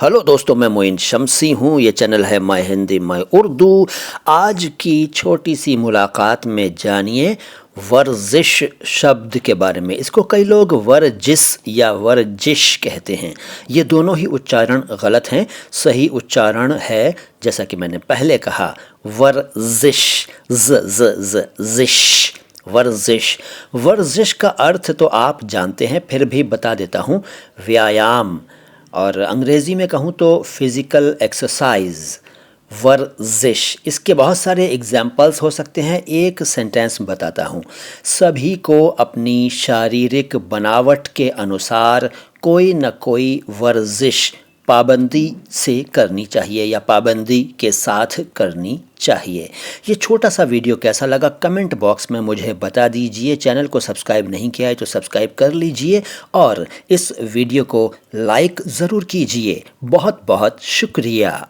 Hello दोस्तों, मैं मोइन शम्सी हूँ। ये चैनल है माय हिंदी माय उर्दू। आज की छोटी सी मुलाकात में जानिए वर्जिश शब्द के बारे में। इसको कई लोग वर्जिस या वर्जिश कहते हैं। ये दोनों ही उच्चारण गलत हैं। सही उच्चारण है, जैसा कि मैंने पहले कहा, वर्जिश, ज ज ज जिश, वर्जिश। वर्जिश का अर्थ तो आप जानते हैं, फिर भी बता देता हूँ। व्यायाम, और अंग्रेज़ी में कहूँ तो फिज़िकल एक्सरसाइज, वर्जिश। इसके बहुत सारे एग्जाम्पल्स हो सकते हैं। एक सेंटेंस बताता हूँ। सभी को अपनी शारीरिक बनावट के अनुसार कोई न कोई वर्जिश पाबंदी से करनी चाहिए या पाबंदी के साथ करनी चाहिए। ये छोटा सा वीडियो कैसा लगा कमेंट बॉक्स में मुझे बता दीजिए। चैनल को सब्सक्राइब नहीं किया है तो सब्सक्राइब कर लीजिए और इस वीडियो को लाइक ज़रूर कीजिए। बहुत बहुत शुक्रिया।